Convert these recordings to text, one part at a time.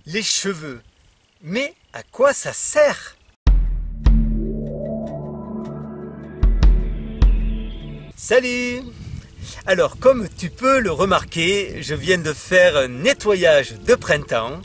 Les cheveux. Mais à quoi ça sert? Salut! Alors, comme tu peux le remarquer, je viens de faire un nettoyage de printemps.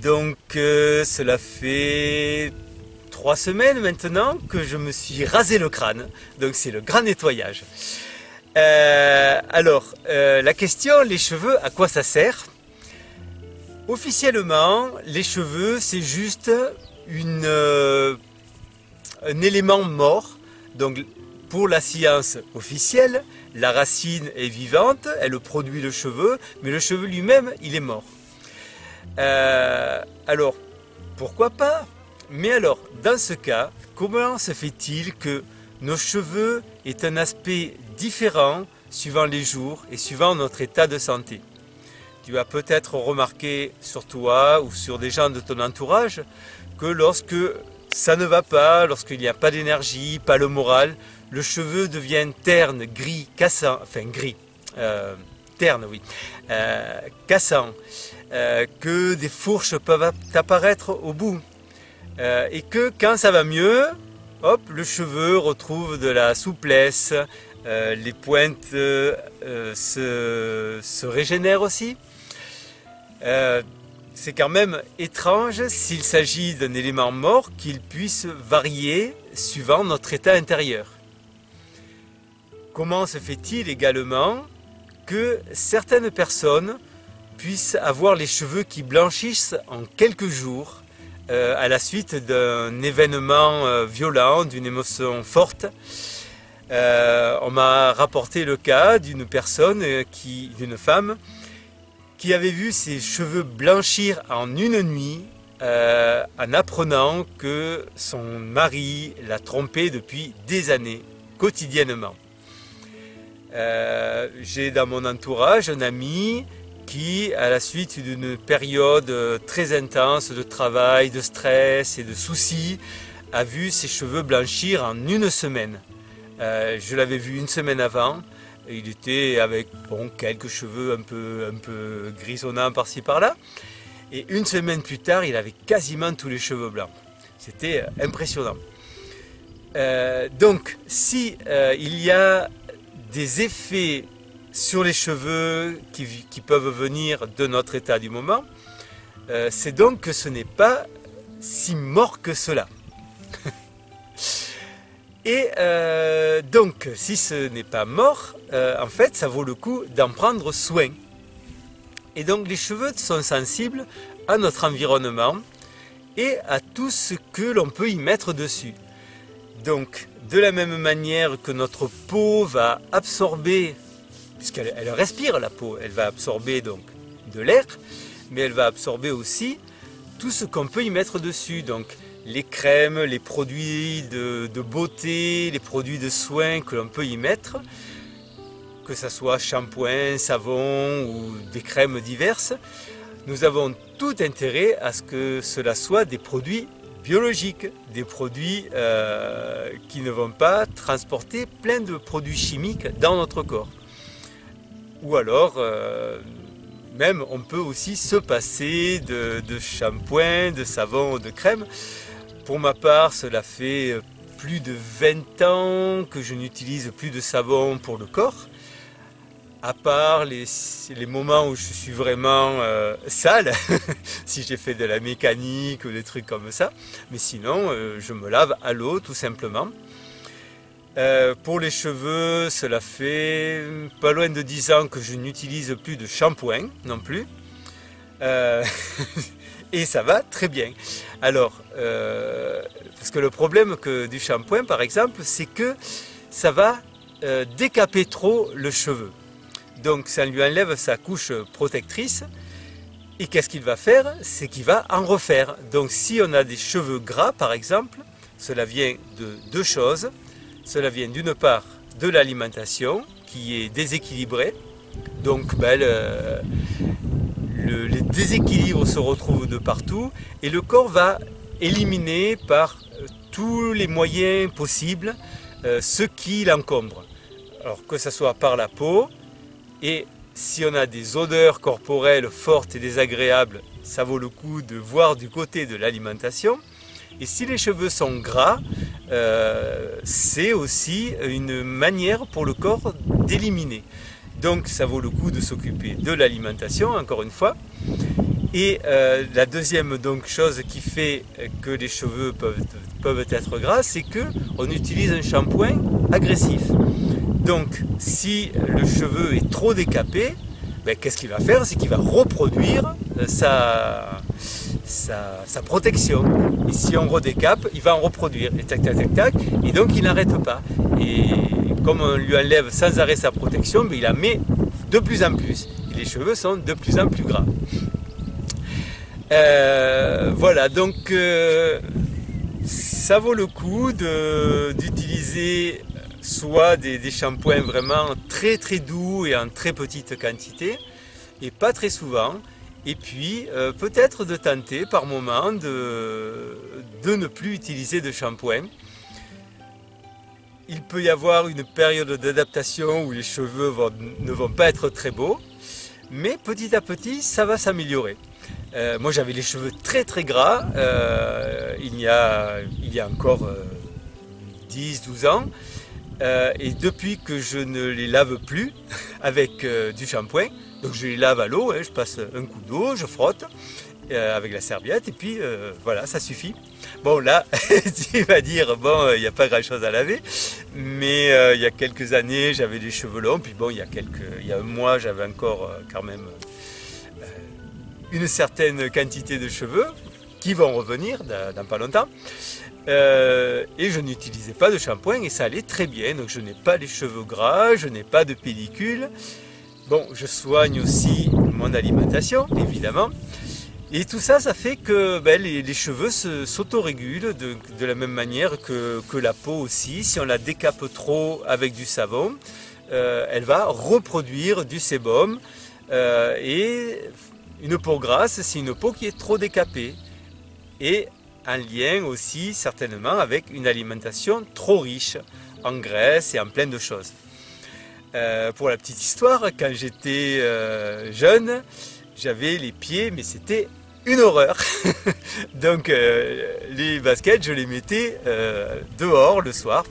Donc, cela fait 3 semaines maintenant que je me suis rasé le crâne. Donc, c'est le grand nettoyage. La question, les cheveux, à quoi ça sert? Officiellement, les cheveux, c'est juste un élément mort. Donc, pour la science officielle, la racine est vivante, elle produit le cheveu, mais le cheveu lui-même, il est mort. Alors, pourquoi pas? Mais alors, dans ce cas, comment se fait-il que nos cheveux aient un aspect différent suivant les jours et suivant notre état de santé? Tu as peut-être remarqué sur toi ou sur des gens de ton entourage que lorsque ça ne va pas, lorsqu'il n'y a pas d'énergie, pas le moral, le cheveu devient terne, gris, cassant, enfin gris, terne, oui, cassant, que des fourches peuvent apparaître au bout, et que quand ça va mieux, hop, le cheveu retrouve de la souplesse, les pointes se régénèrent aussi. C'est quand même étrange s'il s'agit d'un élément mort qu'il puisse varier suivant notre état intérieur. Comment se fait-il également que certaines personnes puissent avoir les cheveux qui blanchissent en quelques jours à la suite d'un événement violent, d'une émotion forte? On m'a rapporté le cas d'une personne, d'une femme, qui avait vu ses cheveux blanchir en une nuit en apprenant que son mari l'a trompée depuis des années, quotidiennement. J'ai dans mon entourage un ami qui, à la suite d'une période très intense de travail, de stress et de soucis, a vu ses cheveux blanchir en une semaine. Je l'avais vu une semaine avant. Il était avec quelques cheveux un peu grisonnants par-ci par-là. Et une semaine plus tard, il avait quasiment tous les cheveux blancs. C'était impressionnant. Donc, si il y a des effets sur les cheveux qui peuvent venir de notre état du moment, c'est donc que ce n'est pas si mort que cela. Et donc, si ce n'est pas mort, en fait, ça vaut le coup d'en prendre soin. Et donc, les cheveux sont sensibles à notre environnement et à tout ce que l'on peut y mettre dessus. Donc, de la même manière que notre peau va absorber, puisqu'elle respire la peau, elle va absorber donc de l'air, mais elle va absorber aussi tout ce qu'on peut y mettre dessus. Donc, les crèmes, les produits de beauté, les produits de soins que l'on peut y mettre, que ce soit shampoing, savon ou des crèmes diverses, nous avons tout intérêt à ce que cela soit des produits biologiques, des produits qui ne vont pas transporter plein de produits chimiques dans notre corps. Ou alors, même on peut aussi se passer de shampoing, de savon, de crème. Pour ma part, cela fait plus de 20 ans que je n'utilise plus de savon pour le corps, à part les moments où je suis vraiment sale, si j'ai fait de la mécanique ou des trucs comme ça, mais sinon je me lave à l'eau tout simplement. Pour les cheveux, cela fait pas loin de 10 ans que je n'utilise plus de shampoing non plus. Et ça va très bien. Alors, parce que le problème du shampoing, par exemple, c'est que ça va décaper trop le cheveu. Donc, ça lui enlève sa couche protectrice. Et qu'est-ce qu'il va faire? C'est qu'il va en refaire. Donc, si on a des cheveux gras, par exemple, cela vient de deux choses. Cela vient d'une part de l'alimentation qui est déséquilibrée. Donc, les déséquilibres se retrouvent de partout et le corps va éliminer par tous les moyens possibles ce qui l'encombre. Alors que ce soit par la peau, et si on a des odeurs corporelles fortes et désagréables, ça vaut le coup de voir du côté de l'alimentation. Et si les cheveux sont gras, c'est aussi une manière pour le corps d'éliminer. Donc ça vaut le coup de s'occuper de l'alimentation, encore une fois. Et la deuxième chose qui fait que les cheveux peuvent être gras, c'est qu'on utilise un shampoing agressif. Donc si le cheveu est trop décapé, qu'est-ce qu'il va faire? C'est qu'il va reproduire sa protection. Et si on redécape, il va en reproduire. Et tac, tac, tac, tac. Et donc il n'arrête pas. Et comme on lui enlève sans arrêt sa protection, il en met de plus en plus. Et les cheveux sont de plus en plus gras. Voilà, donc ça vaut le coup d'utiliser soit des shampoings vraiment très très doux et en très petite quantité, et pas très souvent. Et puis peut-être de tenter par moment de ne plus utiliser de shampoing. Il peut y avoir une période d'adaptation où les cheveux ne vont pas être très beaux, mais petit à petit ça va s'améliorer. Moi j'avais les cheveux très très gras il y a encore 10-12 ans, et depuis que je ne les lave plus avec du shampoing, donc je les lave à l'eau, je passe un coup d'eau, je frotte avec la serviette et puis voilà, ça suffit. Bon là, tu vas dire, bon, il n'y a pas grand chose à laver, mais il y a quelques années j'avais les cheveux longs, puis bon, il y a un mois j'avais encore quand même une certaine quantité de cheveux qui vont revenir dans pas longtemps. Et je n'utilisais pas de shampoing et ça allait très bien. Donc je n'ai pas les cheveux gras, je n'ai pas de pellicule. Bon, je soigne aussi mon alimentation, évidemment. Et tout ça, ça fait que les cheveux s'autorégulent de la même manière que la peau aussi. Si on la décape trop avec du savon, elle va reproduire du sébum. Et une peau grasse, c'est une peau qui est trop décapée. Et en lien aussi certainement avec une alimentation trop riche en graisse et en plein de choses. Pour la petite histoire, quand j'étais jeune, j'avais les pieds, mais c'était une horreur. Donc les baskets, je les mettais dehors le soir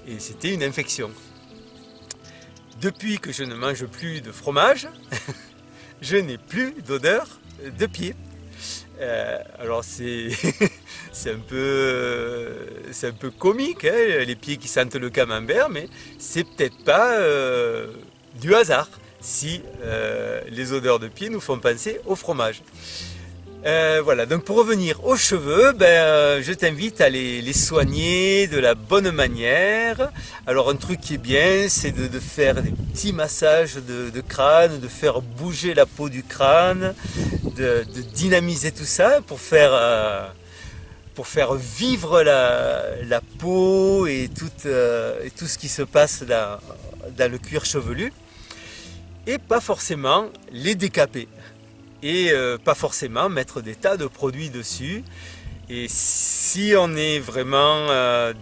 et c'était une infection. Depuis que je ne mange plus de fromage, je n'ai plus d'odeur de pied. Alors c'est un peu comique, hein, les pieds qui sentent le camembert, mais c'est peut-être pas du hasard si les odeurs de pied nous font penser au fromage. Voilà, donc pour revenir aux cheveux, je t'invite à les soigner de la bonne manière. Alors un truc qui est bien, c'est de faire des petits massages de crâne, de faire bouger la peau du crâne, de dynamiser tout ça pour faire vivre la peau et tout ce qui se passe dans le cuir chevelu. Et pas forcément les décaper. Et pas forcément mettre des tas de produits dessus. Et si on est vraiment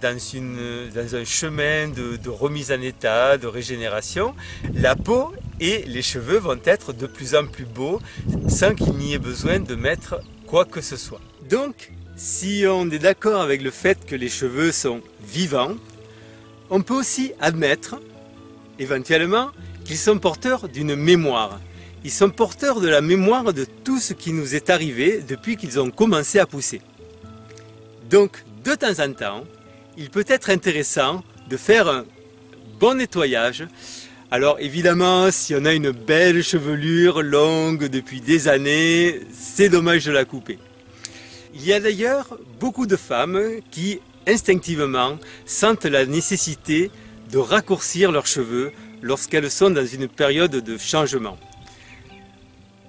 dans un chemin de remise en état, de régénération, la peau et les cheveux vont être de plus en plus beaux sans qu'il n'y ait besoin de mettre quoi que ce soit. Donc, si on est d'accord avec le fait que les cheveux sont vivants, on peut aussi admettre, éventuellement, qu'ils sont porteurs d'une mémoire. Ils sont porteurs de la mémoire de tout ce qui nous est arrivé depuis qu'ils ont commencé à pousser. Donc, de temps en temps, il peut être intéressant de faire un bon nettoyage. Alors évidemment, si on a une belle chevelure longue depuis des années, c'est dommage de la couper. Il y a d'ailleurs beaucoup de femmes qui, instinctivement, sentent la nécessité de raccourcir leurs cheveux lorsqu'elles sont dans une période de changement.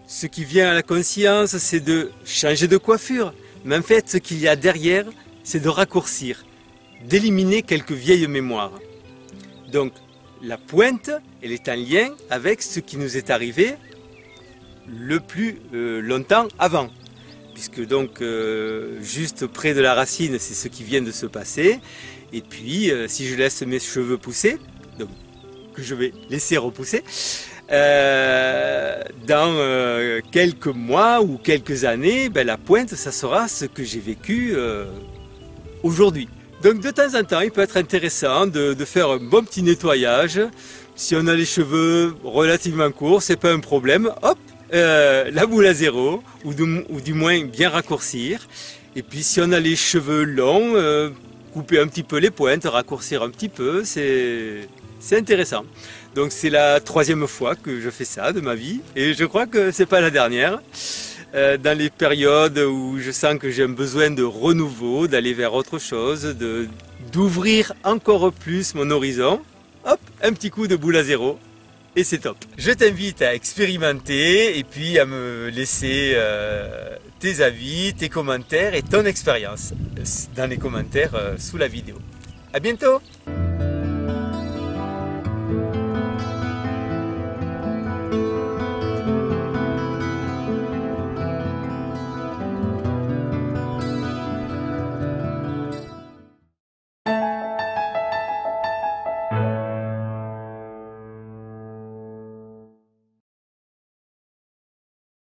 Ce qui vient à la conscience, c'est de changer de coiffure. Mais en fait, ce qu'il y a derrière, c'est de raccourcir, d'éliminer quelques vieilles mémoires. Donc, la pointe, elle est en lien avec ce qui nous est arrivé le plus longtemps avant. Puisque donc, juste près de la racine, c'est ce qui vient de se passer. Et puis, si je laisse mes cheveux pousser, donc, que je vais laisser repousser, dans quelques mois ou quelques années, ben, la pointe, ça sera ce que j'ai vécu aujourd'hui. Donc de temps en temps, il peut être intéressant de faire un bon petit nettoyage. Si on a les cheveux relativement courts, c'est pas un problème. Hop, la boule à zéro, ou du moins bien raccourcir. Et puis si on a les cheveux longs, couper un petit peu les pointes, raccourcir un petit peu, c'est intéressant. Donc c'est la 3e fois que je fais ça de ma vie, et je crois que c'est pas la dernière. Dans les périodes où je sens que j'ai un besoin de renouveau, d'aller vers autre chose, d'ouvrir encore plus mon horizon, hop, un petit coup de boule à zéro, et c'est top. Je t'invite à expérimenter et puis à me laisser tes avis, tes commentaires et ton expérience dans les commentaires sous la vidéo. À bientôt!